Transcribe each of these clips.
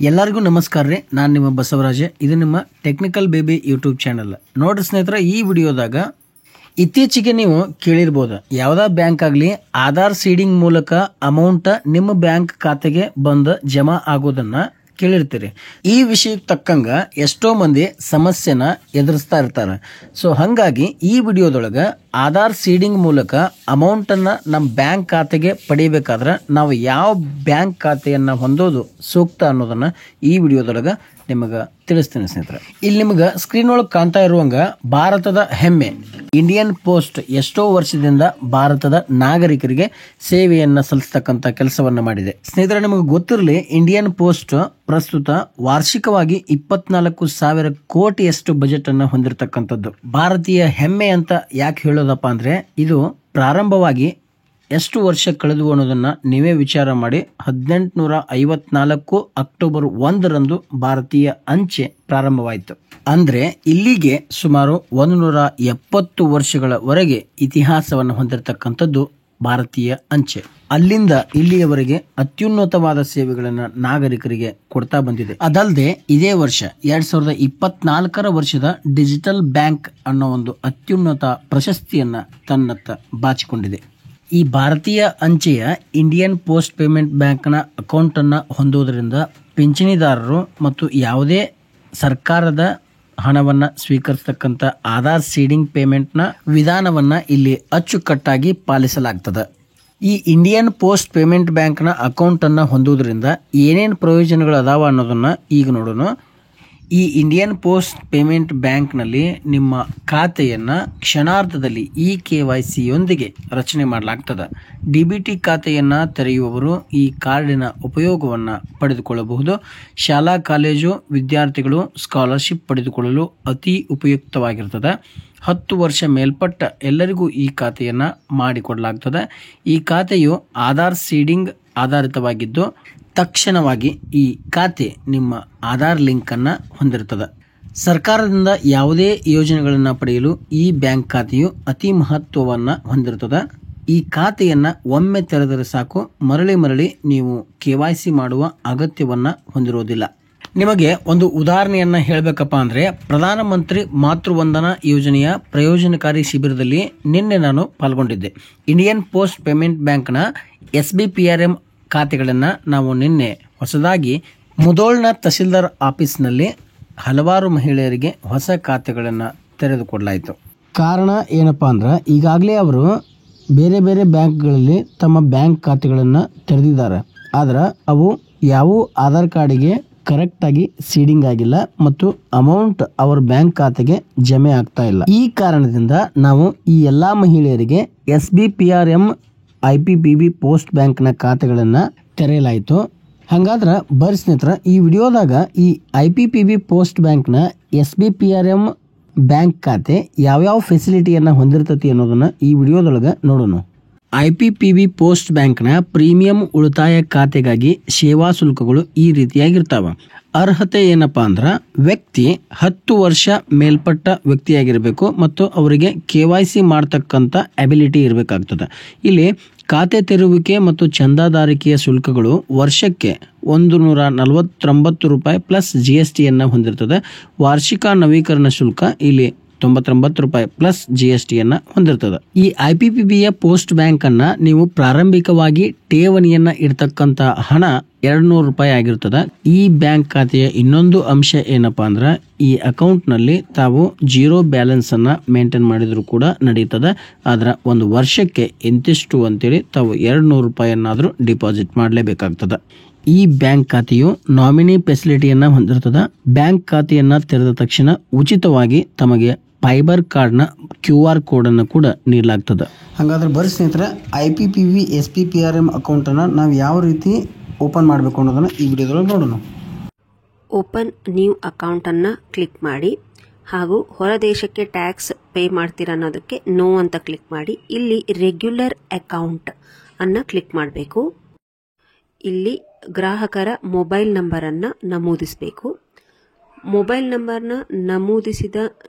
ಎಲ್ಲರಿಗೂ ನಮಸ್ಕಾರ ರೀ. ನಾನು ನಿಮ್ಮ ಬಸವರಾಜ. ಇದು ನಿಮ್ಮ ಟೆಕ್ನಿಕಲ್ ಬೇಬಿ ಯೂಟ್ಯೂಬ್ ಚಾನಲ್. ನೋಡ್ರಿ ಸ್ನೇಹಿತರೆ, ಈ ವಿಡಿಯೋದಾಗ ಇತ್ತೀಚೆಗೆ ನೀವು ಕೇಳಿರ್ಬೋದು, ಯಾವುದೇ ಬ್ಯಾಂಕ್ ಆಗಲಿ ಆಧಾರ್ ಸೀಡಿಂಗ್ ಮೂಲಕ ಅಮೌಂಟ್ ನಿಮ್ಮ ಬ್ಯಾಂಕ್ ಖಾತೆಗೆ ಬಂದು ಜಮಾ ಆಗೋದನ್ನ ಕೇಳಿರ್ತೀರಿ. ಈ ವಿಷಯಕ್ಕೆ ತಕ್ಕಂಗ ಎಷ್ಟೋ ಮಂದಿ ಸಮಸ್ಯೆನ ಎದುರಿಸ್ತಾ ಇರ್ತಾರೆ. ಸೊ ಹಾಗಾಗಿ ಈ ವಿಡಿಯೋದೊಳಗ ಆಧಾರ್ ಸೀಡಿಂಗ್ ಮೂಲಕ ಅಮೌಂಟನ್ನು ನಮ್ಮ ಬ್ಯಾಂಕ್ ಖಾತೆಗೆ ಪಡಿಬೇಕಾದ್ರೆ ನಾವು ಯಾವ ಬ್ಯಾಂಕ್ ಖಾತೆಯನ್ನು ಹೊಂದೋದು ಸೂಕ್ತ ಅನ್ನೋದನ್ನು ಈ ವಿಡಿಯೋದೊಳಗೆ ನಿಮಗೆ ತಿಳಿಸ್ತೀನಿ ಸ್ನೇಹಿತರೆ. ಇಲ್ಲಿ ನಿಮಗೆ ಸ್ಕ್ರೀನ್ ಒಳಗೆ ಕಾಣ್ತಾ ಇರುವಂಗ ಭಾರತದ ಹೆಮ್ಮೆ ಇಂಡಿಯನ್ ಪೋಸ್ಟ್ ಎಷ್ಟೋ ವರ್ಷದಿಂದ ಭಾರತದ ನಾಗರಿಕರಿಗೆ ಸೇವೆಯನ್ನು ಸಲ್ಲಿಸ್ತಕ್ಕಂಥ ಕೆಲಸವನ್ನು ಮಾಡಿದೆ. ಸ್ನೇಹಿತರೆ, ನಿಮಗೆ ಗೊತ್ತಿರಲಿ, ಇಂಡಿಯನ್ ಪೋಸ್ಟ್ ಪ್ರಸ್ತುತ ವಾರ್ಷಿಕವಾಗಿ 24,000 ಕೋಟಿಯಷ್ಟು ಬಜೆಟ್ ಅನ್ನು ಹೊಂದಿರತಕ್ಕಂಥದ್ದು. ಭಾರತೀಯ ಹೆಮ್ಮೆ ಅಂತ ಯಾಕೆ ಹೇಳೋದಪ್ಪ ಅಂದ್ರೆ, ಇದು ಪ್ರಾರಂಭವಾಗಿ ಎಷ್ಟು ವರ್ಷ ಕಳೆದು ಅನ್ನೋದನ್ನ ನೀವೇ ವಿಚಾರ ಮಾಡಿ. 1854 ಅಕ್ಟೋಬರ್ 1ರಂದು ಭಾರತೀಯ ಅಂಚೆ ಪ್ರಾರಂಭವಾಯಿತು. ಅಂದ್ರೆ ಇಲ್ಲಿಗೆ ಸುಮಾರು 170 ವರ್ಷಗಳವರೆಗೆ ಇತಿಹಾಸವನ್ನು ಹೊಂದಿರತಕ್ಕಂಥದ್ದು ಭಾರತೀಯ ಅಂಚೆ. ಅಲ್ಲಿಂದ ಇಲ್ಲಿಯವರೆಗೆ ಅತ್ಯುನ್ನತವಾದ ಸೇವೆಗಳನ್ನು ನಾಗರಿಕರಿಗೆ ಕೊಡ್ತಾ ಬಂದಿದೆ. ಅದಲ್ಲದೆ ಇದೇ ವರ್ಷ 2024 ವರ್ಷದ ಡಿಜಿಟಲ್ ಬ್ಯಾಂಕ್ ಅನ್ನೋ ಒಂದು ಅತ್ಯುನ್ನತ ಪ್ರಶಸ್ತಿಯನ್ನ ತನ್ನತ್ತ ಬಾಚಿಕೊಂಡಿದೆ. ಈ ಭಾರತೀಯ ಅಂಚೆಯ ಇಂಡಿಯನ್ ಪೋಸ್ಟ್ ಪೇಮೆಂಟ್ ಬ್ಯಾಂಕ್ನ ಅಕೌಂಟನ್ನು ಹೊಂದೋದ್ರಿಂದ ಪಿಂಚಣಿದಾರರು ಮತ್ತು ಯಾವುದೇ ಸರ್ಕಾರದ ಹಣವನ್ನು ಸ್ವೀಕರಿಸತಕ್ಕಂಥ ಆಧಾರ್ ಸೀಡಿಂಗ್ ಪೇಮೆಂಟ್ನ ವಿಧಾನವನ್ನು ಇಲ್ಲಿ ಅಚ್ಚುಕಟ್ಟಾಗಿ ಪಾಲಿಸಲಾಗ್ತದೆ. ಈ ಇಂಡಿಯನ್ ಪೋಸ್ಟ್ ಪೇಮೆಂಟ್ ಬ್ಯಾಂಕ್ನ ಅಕೌಂಟನ್ನು ಹೊಂದೋದ್ರಿಂದ ಏನೇನು ಪ್ರಯೋಜನಗಳು ಅದಾವ ಅನ್ನೋದನ್ನು ಈಗ ನೋಡೋಣ. ಈ ಇಂಡಿಯನ್ ಪೋಸ್ಟ್ ಪೇಮೆಂಟ್ ಬ್ಯಾಂಕ್ನಲ್ಲಿ ನಿಮ್ಮ ಖಾತೆಯನ್ನು ಕ್ಷಣಾರ್ಧದಲ್ಲಿ KYC ಯೊಂದಿಗೆ ರಚನೆ ಮಾಡಲಾಗ್ತದೆ. DBT ಖಾತೆಯನ್ನು ತೆರೆಯುವವರು ಈ ಕಾರ್ಡಿನ ಉಪಯೋಗವನ್ನು ಪಡೆದುಕೊಳ್ಳಬಹುದು. ಶಾಲಾ ಕಾಲೇಜು ವಿದ್ಯಾರ್ಥಿಗಳು ಸ್ಕಾಲರ್ಶಿಪ್ ಪಡೆದುಕೊಳ್ಳಲು ಅತಿ ಉಪಯುಕ್ತವಾಗಿರ್ತದೆ. 10 ವರ್ಷ ಮೇಲ್ಪಟ್ಟ ಎಲ್ಲರಿಗೂ ಈ ಖಾತೆಯನ್ನು ಮಾಡಿಕೊಡಲಾಗ್ತದೆ. ಈ ಖಾತೆಯು ಆಧಾರ್ ಸೀಡಿಂಗ್ ಆಧಾರಿತವಾಗಿದ್ದು ತಕ್ಷಣವಾಗಿ ಈ ಖಾತೆ ನಿಮ್ಮ ಆಧಾರ್ ಲಿಂಕನ್ನು ಹೊಂದಿರುತ್ತದೆ. ಸರ್ಕಾರದಿಂದ ಯಾವುದೇ ಯೋಜನೆಗಳನ್ನು ಪಡೆಯಲು ಈ ಬ್ಯಾಂಕ್ ಖಾತೆಯು ಅತಿ ಮಹತ್ವವನ್ನು ಹೊಂದಿರುತ್ತದೆ. ಈ ಖಾತೆಯನ್ನು ಒಮ್ಮೆ ತೆರೆದರೆ ಸಾಕು, ಮರಳಿ ನೀವು KYC ಮಾಡುವ ಅಗತ್ಯವನ್ನು ಹೊಂದಿರುವುದಿಲ್ಲ. ನಿಮಗೆ ಒಂದು ಉದಾಹರಣೆಯನ್ನು ಹೇಳಬೇಕಪ್ಪ ಅಂದರೆ, ಪ್ರಧಾನಮಂತ್ರಿ ಮಾತೃವಂದನಾ ಯೋಜನೆಯ ಪ್ರಯೋಜನಕಾರಿ ಶಿಬಿರದಲ್ಲಿ ನಿನ್ನೆ ನಾನು ಪಾಲ್ಗೊಂಡಿದ್ದೆ. ಇಂಡಿಯನ್ ಪೋಸ್ಟ್ ಪೇಮೆಂಟ್ ಬ್ಯಾಂಕ್ನ SBPRM ಖಾತೆಗಳನ್ನು ನಾವು ನಿನ್ನೆ ಹೊಸದಾಗಿ ಮುಧೋಳ್ನ ತಹಸೀಲ್ದಾರ್ ಆಫೀಸ್ನಲ್ಲಿ ಹಲವಾರು ಮಹಿಳೆಯರಿಗೆ ಹೊಸ ಖಾತೆಗಳನ್ನು ತೆರೆದುಕೊಡಲಾಯಿತು. ಕಾರಣ ಏನಪ್ಪಾ ಅಂದ್ರೆ, ಈಗಾಗಲೇ ಅವರು ಬೇರೆ ಬೇರೆ ಬ್ಯಾಂಕ್ಗಳಲ್ಲಿ ತಮ್ಮ ಬ್ಯಾಂಕ್ ಖಾತೆಗಳನ್ನು ತೆರೆದಿದ್ದಾರೆ. ಆದ್ರೆ ಅವು ಯಾವ ಆಧಾರ್ ಕಾರ್ಡಿಗೆ ಕರೆಕ್ಟಾಗಿ ಸೀಡಿಂಗ್ ಆಗಿಲ್ಲ ಮತ್ತು ಅಮೌಂಟ್ ಅವರ ಬ್ಯಾಂಕ್ ಖಾತೆಗೆ ಜಮೆ ಆಗ್ತಾ ಇಲ್ಲ. ಈ ಕಾರಣದಿಂದ ನಾವು ಈ ಎಲ್ಲ ಮಹಿಳೆಯರಿಗೆ SBPRM IPPB ಪೋಸ್ಟ್ ಬ್ಯಾಂಕ್ನ ಖಾತೆಗಳನ್ನು ತೆರೆಯಲಾಯಿತು. ಹಾಗಾದ್ರೆ ಬರ್ರಿ ಸ್ನೇಹಿತರೆ, ಈ ವಿಡಿಯೋದಾಗ ಈ IPPB ಪೋಸ್ಟ್ ಬ್ಯಾಂಕ್ನ SBPRM ಬ್ಯಾಂಕ್ ಖಾತೆ ಯಾವ್ಯಾವ ಫೆಸಿಲಿಟಿಯನ್ನು ಹೊಂದಿರ್ತತಿ ಅನ್ನೋದನ್ನ ಈ ವಿಡಿಯೋದೊಳಗೆ ನೋಡೋಣ. IPPB ಪೋಸ್ಟ್ ಬ್ಯಾಂಕ್ನ ಪ್ರೀಮಿಯಂ ಉಳಿತಾಯ ಖಾತೆಗಾಗಿ ಸೇವಾ ಶುಲ್ಕಗಳು ಈ ರೀತಿಯಾಗಿರ್ತಾವ. ಅರ್ಹತೆ ಏನಪ್ಪಾ ಅಂದ್ರೆ, ವ್ಯಕ್ತಿ 10 ವರ್ಷ ಮೇಲ್ಪಟ್ಟ ವ್ಯಕ್ತಿಯಾಗಿರಬೇಕು ಮತ್ತು ಅವರಿಗೆ KYC ಮಾಡ್ತಕ್ಕಂಥ ಅಬಿಲಿಟಿ ಇರಬೇಕಾಗ್ತದೆ. ಇಲ್ಲಿ ಖಾತೆ ತೆರೆಯುವಿಕೆ ಮತ್ತು ಚಂದಾದಾರಿಕೆಯ ಶುಲ್ಕಗಳು ವರ್ಷಕ್ಕೆ 149 ರೂಪಾಯಿ ಪ್ಲಸ್ GSTಯನ್ನು ಹೊಂದಿರ್ತದೆ. ವಾರ್ಷಿಕ ನವೀಕರಣ ಶುಲ್ಕ ಇಲ್ಲಿ 99 ರೂಪಾಯಿ ಪ್ಲಸ್ GSTಯನ್ನು ಹೊಂದಿರ್ತದೆ. ಈ IPPBಯ ಪೋಸ್ಟ್ ಬ್ಯಾಂಕ್ ಅನ್ನ ನೀವು ಪ್ರಾರಂಭಿಕವಾಗಿ ಠೇವಣಿಯನ್ನ ಇಡ್ತಕ್ಕಂತ ಹಣ 200 ರೂಪಾಯಿ ಆಗಿರ್ತದೆ. ಈ ಬ್ಯಾಂಕ್ ಖಾತೆಯ ಇನ್ನೊಂದು ಅಂಶ ಏನಪ್ಪಾ ಅಂದ್ರೆ, ಈ ಅಕೌಂಟ್ ನಲ್ಲಿ ತಾವು 0 ಬ್ಯಾಲೆನ್ಸ್ ಅನ್ನ ಮೇಂಟೈನ್ ಮಾಡಿದ್ರು ಕೂಡ ನಡೀತದೆ. ಆದ್ರೆ ಒಂದು ವರ್ಷಕ್ಕೆ ಇಂತಿಷ್ಟು ಅಂತೇಳಿ ತಾವು 200 ರೂಪಾಯಿಯನ್ನಾದ್ರೂ ಡಿಪಾಸಿಟ್ ಮಾಡಲೇಬೇಕಾಗ್ತದೆ. ಈ ಬ್ಯಾಂಕ್ ಖಾತೆಯು ನಾಮಿನಿ ಫೆಸಿಲಿಟಿಯನ್ನ ಹೊಂದಿರ್ತದೆ. ಬ್ಯಾಂಕ್ ಖಾತೆಯನ್ನ ತೆರೆದ ತಕ್ಷಣ ಉಚಿತವಾಗಿ ತಮಗೆ ಫೈಬರ್ ಕಾರ್ಡ್ನ QR ಕೋಡ್ ಅನ್ನು ಕೂಡ ನೀಡಲಾಗ್ತದೆ. ಹಾಗಾದ್ರೆ ಬರ್ರಿ ಸ್ನೇಹಿತರೆ, IPPB SBPRM ಅಕೌಂಟನ್ನು ನಾವು ಯಾವ ರೀತಿ ಓಪನ್ ಮಾಡಬೇಕು ಅನ್ನೋದನ್ನು ಈ ವಿಡಿಯೋದೊಳಗೆ ನೋಡೋಣ. ಓಪನ್ ನ್ಯೂ ಅಕೌಂಟನ್ನು ಕ್ಲಿಕ್ ಮಾಡಿ ಹಾಗೂ ಹೊರ ದೇಶಕ್ಕೆ ಟ್ಯಾಕ್ಸ್ ಪೇ ಮಾಡ್ತೀರಾ ಅನ್ನೋದಕ್ಕೆ ನೋ ಅಂತ ಕ್ಲಿಕ್ ಮಾಡಿ. ಇಲ್ಲಿ ರೆಗ್ಯುಲರ್ ಅಕೌಂಟ್ ಅನ್ನು ಕ್ಲಿಕ್ ಮಾಡಬೇಕು. ಇಲ್ಲಿ ಗ್ರಾಹಕರ ಮೊಬೈಲ್ ನಂಬರನ್ನು ನಮೂದಿಸಬೇಕು. ಮೊಬೈಲ್ ನಂಬರ್ನ ನಮೂದಿಸಿದ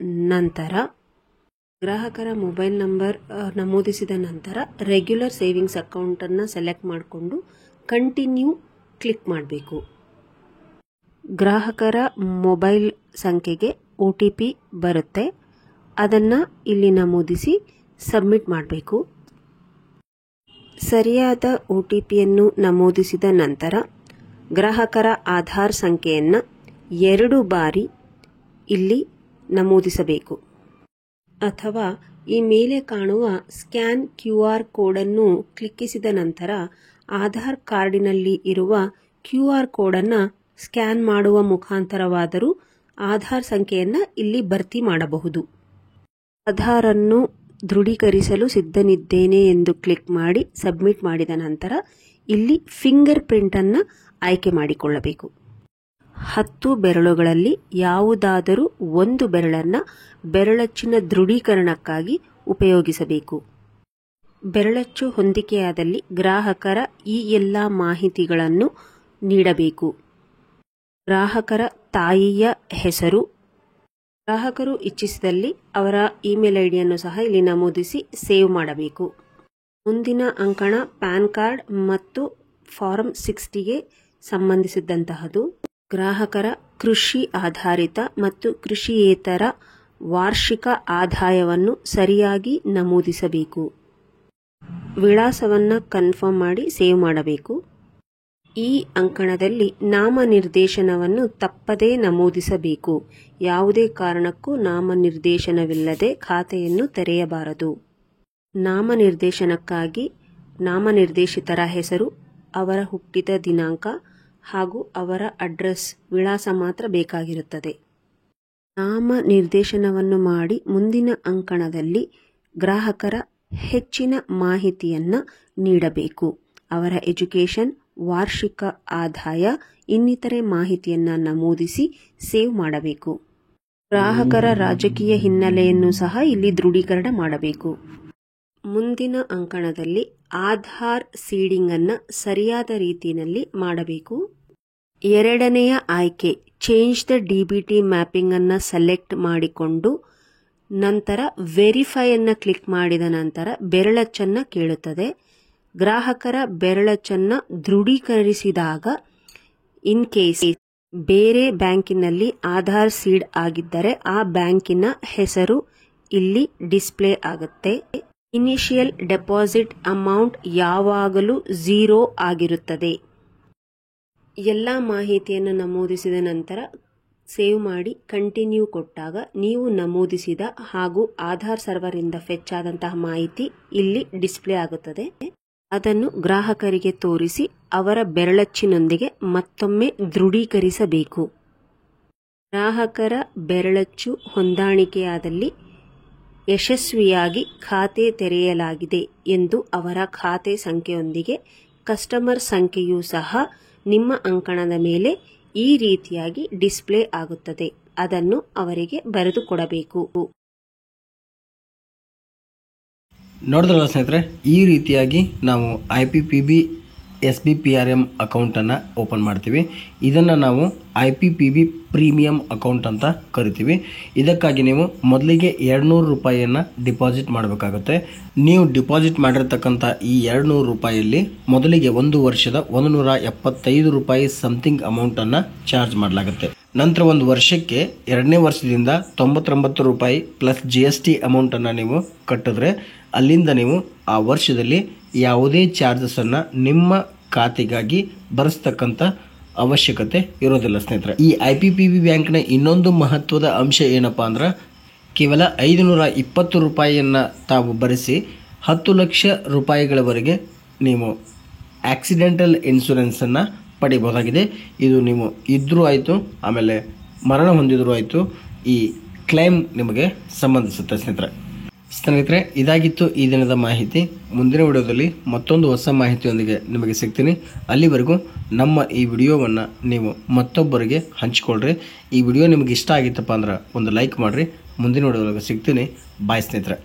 ನಂತರ ಗ್ರಾಹಕರ ಮೊಬೈಲ್ ನಂಬರ್ ನಮೂದಿಸಿದ ನಂತರ ರೆಗ್ಯುಲರ್ ಸೇವಿಂಗ್ಸ್ ಅಕೌಂಟನ್ನು ಸೆಲೆಕ್ಟ್ ಮಾಡಿಕೊಂಡು ಕಂಟಿನ್ಯೂ ಕ್ಲಿಕ್ ಮಾಡಬೇಕು. ಗ್ರಾಹಕರ ಮೊಬೈಲ್ ಸಂಖ್ಯೆಗೆ OTP ಬರುತ್ತೆ. ಅದನ್ನು ಇಲ್ಲಿ ನಮೂದಿಸಿ ಸಬ್ಮಿಟ್ ಮಾಡಬೇಕು. ಸರಿಯಾದ OTPಯನ್ನು ನಮೂದಿಸಿದ ನಂತರ ಗ್ರಾಹಕರ ಆಧಾರ್ ಸಂಖ್ಯೆಯನ್ನು 2 ಬಾರಿ ಇಲ್ಲಿ ನಮೂದಿಸಬೇಕು. ಅಥವಾ ಈ ಮೇಲೆ ಕಾಣುವ ಸ್ಕ್ಯಾನ್ QR ಕೋಡನ್ನು ಕ್ಲಿಕ್ಕಿಸಿದ ನಂತರ ಆಧಾರ್ ಕಾರ್ಡಿನಲ್ಲಿ ಇರುವ QR ಕೋಡನ್ನು ಸ್ಕ್ಯಾನ್ ಮಾಡುವ ಮುಖಾಂತರವಾದರೂ ಆಧಾರ್ ಸಂಖ್ಯೆಯನ್ನು ಇಲ್ಲಿ ಭರ್ತಿ ಮಾಡಬಹುದು. ಆಧಾರನ್ನು ದೃಢೀಕರಿಸಲು ಸಿದ್ಧನಿದ್ದೇನೆ ಎಂದು ಕ್ಲಿಕ್ ಮಾಡಿ ಸಬ್ಮಿಟ್ ಮಾಡಿದ ನಂತರ ಇಲ್ಲಿ ಫಿಂಗರ್ ಪ್ರಿಂಟನ್ನು ಆಯ್ಕೆ ಮಾಡಿಕೊಳ್ಳಬೇಕು. 10 ಬೆರಳುಗಳಲ್ಲಿ ಯಾವುದಾದರೂ ಒಂದು ಬೆರಳನ್ನು ಬೆರಳಚ್ಚಿನ ದೃಢೀಕರಣಕ್ಕಾಗಿ ಉಪಯೋಗಿಸಬೇಕು. ಬೆರಳಚ್ಚು ಹೊಂದಿಕೆಯಾದಲ್ಲಿ ಗ್ರಾಹಕರ ಈ ಎಲ್ಲ ಮಾಹಿತಿಗಳನ್ನು ನೀಡಬೇಕು. ಗ್ರಾಹಕರ ತಾಯಿಯ ಹೆಸರು, ಗ್ರಾಹಕರು ಇಚ್ಛಿಸಿದಲ್ಲಿ ಅವರ ಇಮೇಲ್ ಐಡಿಯನ್ನು ಸಹ ಇಲ್ಲಿ ನಮೂದಿಸಿ ಸೇವ್ ಮಾಡಬೇಕು. ಮುಂದಿನ ಅಂಕಣ ಪ್ಯಾನ್ ಕಾರ್ಡ್ ಮತ್ತು ಫಾರಂ 60ಗೆ ಸಂಬಂಧಿಸಿದಂತಹದ್ದು. ಗ್ರಾಹಕರ ಕೃಷಿ ಆಧಾರಿತ ಮತ್ತು ಕೃಷಿಯೇತರ ವಾರ್ಷಿಕ ಆದಾಯವನ್ನು ಸರಿಯಾಗಿ ನಮೂದಿಸಬೇಕು. ವಿಳಾಸವನ್ನು ಕನ್ಫರ್ಮ್ ಮಾಡಿ ಸೇವ್ ಮಾಡಬೇಕು. ಈ ಅಂಕಣದಲ್ಲಿ ನಾಮನಿರ್ದೇಶನವನ್ನು ತಪ್ಪದೇ ನಮೂದಿಸಬೇಕು. ಯಾವುದೇ ಕಾರಣಕ್ಕೂ ನಾಮನಿರ್ದೇಶನವಿಲ್ಲದೆ ಖಾತೆಯನ್ನು ತೆರೆಯಬಾರದು. ನಾಮನಿರ್ದೇಶನಕ್ಕಾಗಿ ನಾಮನಿರ್ದೇಶಿತರ ಹೆಸರು, ಅವರ ಹುಟ್ಟಿದ ದಿನಾಂಕ ಹಾಗೂ ಅವರ ಅಡ್ರೆಸ್ ವಿಳಾಸ ಮಾತ್ರ ಬೇಕಾಗಿರುತ್ತದೆ. ನಾಮನಿರ್ದೇಶನವನ್ನು ಮಾಡಿ ಮುಂದಿನ ಅಂಕಣದಲ್ಲಿ ಗ್ರಾಹಕರ ಹೆಚ್ಚಿನ ಮಾಹಿತಿಯನ್ನು ನೀಡಬೇಕು. ಅವರ ಎಜುಕೇಷನ್, ವಾರ್ಷಿಕ ಆದಾಯ, ಇನ್ನಿತರೆ ಮಾಹಿತಿಯನ್ನು ನಮೂದಿಸಿ ಸೇವ್ ಮಾಡಬೇಕು. ಗ್ರಾಹಕರ ರಾಜಕೀಯ ಹಿನ್ನೆಲೆಯನ್ನು ಸಹ ಇಲ್ಲಿ ದೃಢೀಕರಣ ಮಾಡಬೇಕು. ಮುಂದಿನ ಅಂಕಣದಲ್ಲಿ ಆಧಾರ್ ಸೀಡಿಂಗ್ ಅನ್ನು ಸರಿಯಾದ ರೀತಿಯಲ್ಲಿ ಮಾಡಬೇಕು. ಎರಡನೆಯ ಆಯ್ಕೆ ಚೇಂಜ್ ದ DBT ಮ್ಯಾಪಿಂಗ್ ಅನ್ನು ಸೆಲೆಕ್ಟ್ ಮಾಡಿಕೊಂಡು ನಂತರ ವೆರಿಫೈ ಅನ್ನು ಕ್ಲಿಕ್ ಮಾಡಿದ ನಂತರ ಬೆರಳಚ್ಚನ್ನು ಕೇಳುತ್ತದೆ. ಗ್ರಾಹಕರ ಬೆರಳಚ್ಚನ್ನು ದೃಢೀಕರಿಸಿದಾಗ ಇನ್ ಕೇಸ್ ಬೇರೆ ಬ್ಯಾಂಕಿನಲ್ಲಿ ಆಧಾರ್ ಸೀಡ್ ಆಗಿದ್ದರೆ ಆ ಬ್ಯಾಂಕಿನ ಹೆಸರು ಇಲ್ಲಿ ಡಿಸ್ಪ್ಲೇ ಆಗುತ್ತೆ. ಇನಿಷಿಯಲ್ ಡೆಪಾಸಿಟ್ ಅಮೌಂಟ್ ಯಾವಾಗಲೂ 0 ಆಗಿರುತ್ತದೆ. ಎಲ್ಲ ಮಾಹಿತಿಯನ್ನು ನಮೂದಿಸಿದ ನಂತರ ಸೇವ್ ಮಾಡಿ ಕಂಟಿನ್ಯೂ ಕೊಟ್ಟಾಗ ನೀವು ನಮೂದಿಸಿದ ಹಾಗೂ ಆಧಾರ್ ಸರ್ವರ್ ಇಂದ ಫೆಚ್ ಆದಂತಹ ಮಾಹಿತಿ ಇಲ್ಲಿ ಡಿಸ್ಪ್ಲೇ ಆಗುತ್ತದೆ. ಅದನ್ನು ಗ್ರಾಹಕರಿಗೆ ತೋರಿಸಿ ಅವರ ಬೆರಳಚ್ಚಿನೊಂದಿಗೆ ಮತ್ತೊಮ್ಮೆ ದೃಢೀಕರಿಸಬೇಕು. ಗ್ರಾಹಕರ ಬೆರಳಚ್ಚು ಹೊಂದಾಣಿಕೆಯಾದಲ್ಲಿ ಯಶಸ್ವಿಯಾಗಿ ಖಾತೆ ತೆರೆಯಲಾಗಿದೆ ಎಂದು ಅವರ ಖಾತೆ ಸಂಖ್ಯೆಯೊಂದಿಗೆ ಕಸ್ಟಮರ್ ಸಂಖ್ಯೆಯೂ ಸಹ ನಿಮ್ಮ ಅಂಕಣದ ಮೇಲೆ ಈ ರೀತಿಯಾಗಿ ಡಿಸ್ಪ್ಲೇ ಆಗುತ್ತದೆ. ಅದನ್ನು ಅವರಿಗೆ ಬರೆದುಕೊಡಬೇಕು. ನೋಡಿದ್ರಲ್ಲ ಸ್ನೇಹಿತರೆ, ಈ ರೀತಿಯಾಗಿ ನಾವು IPPB SBPRM ಅಕೌಂಟನ್ನು ಓಪನ್ ಮಾಡ್ತೀವಿ. ಇದನ್ನು ನಾವು IPPB ಪ್ರೀಮಿಯಂ ಅಕೌಂಟ್ ಅಂತ ಕರಿತೀವಿ. ಇದಕ್ಕಾಗಿ ನೀವು ಮೊದಲಿಗೆ 200 ರೂಪಾಯಿಯನ್ನು ಡಿಪಾಸಿಟ್ ಮಾಡಬೇಕಾಗುತ್ತೆ. ನೀವು ಡಿಪಾಸಿಟ್ ಮಾಡಿರ್ತಕ್ಕಂಥ ಈ 200 ರೂಪಾಯಿಯಲ್ಲಿ ಮೊದಲಿಗೆ 1 ವರ್ಷದ 175 ರೂಪಾಯಿ ಸಮಥಿಂಗ್ ಅಮೌಂಟನ್ನು ಚಾರ್ಜ್ ಮಾಡಲಾಗುತ್ತೆ. ನಂತರ 1 ವರ್ಷಕ್ಕೆ 2ನೇ ವರ್ಷದಿಂದ 99 ರೂಪಾಯಿ ಪ್ಲಸ್ GST ಅಮೌಂಟನ್ನು ನೀವು ಕಟ್ಟಿದ್ರೆ ಅಲ್ಲಿಂದ ನೀವು ಆ ವರ್ಷದಲ್ಲಿ ಯಾವುದೇ ಚಾರ್ಜಸನ್ನು ನಿಮ್ಮ ಖಾತೆಗಾಗಿ ಬರೆಸ್ತಕ್ಕಂಥ ಅವಶ್ಯಕತೆ ಇರೋದಿಲ್ಲ ಸ್ನೇಹಿತರೆ. ಈ IPPB ಬ್ಯಾಂಕ್ನ ಇನ್ನೊಂದು ಮಹತ್ವದ ಅಂಶ ಏನಪ್ಪ ಅಂದ್ರೆ ಕೇವಲ 520 ರೂಪಾಯಿಯನ್ನು ತಾವು ಬರೆಸಿ 10 ಲಕ್ಷ ರೂಪಾಯಿಗಳವರೆಗೆ ನೀವು ಆಕ್ಸಿಡೆಂಟಲ್ ಇನ್ಶೂರೆನ್ಸನ್ನು ಪಡಿಬಹುದಾಗಿದೆ. ಇದು ನೀವು ಇದ್ರೂ ಆಯಿತು, ಆಮೇಲೆ ಮರಣ ಹೊಂದಿದ್ರೂ ಆಯಿತು, ಈ ಕ್ಲೈಮ್ ನಿಮಗೆ ಸಂಬಂಧಿಸುತ್ತೆ ಸ್ನೇಹಿತರೆ. ಇದಾಗಿತ್ತು ಈ ದಿನದ ಮಾಹಿತಿ. ಮುಂದಿನ ವಿಡಿಯೋದಲ್ಲಿ ಮತ್ತೊಂದು ಹೊಸ ಮಾಹಿತಿಯೊಂದಿಗೆ ನಿಮಗೆ ಸಿಗ್ತೀನಿ. ಅಲ್ಲಿವರೆಗೂ ನಮ್ಮ ಈ ವಿಡಿಯೋವನ್ನು ನೀವು ಮತ್ತೊಬ್ಬರಿಗೆ ಹಂಚಿಕೊಳ್ಳ್ರಿ. ಈ ವಿಡಿಯೋ ನಿಮಗೆ ಇಷ್ಟ ಆಗಿತ್ತಪ್ಪ ಅಂದ್ರೆ ಒಂದು ಲೈಕ್ ಮಾಡಿರಿ. ಮುಂದಿನ ವಿಡಿಯೋದಲ್ಲಿ ಸಿಗ್ತೀನಿ. ಬಾಯ್ ಸ್ನೇಹಿತರೆ.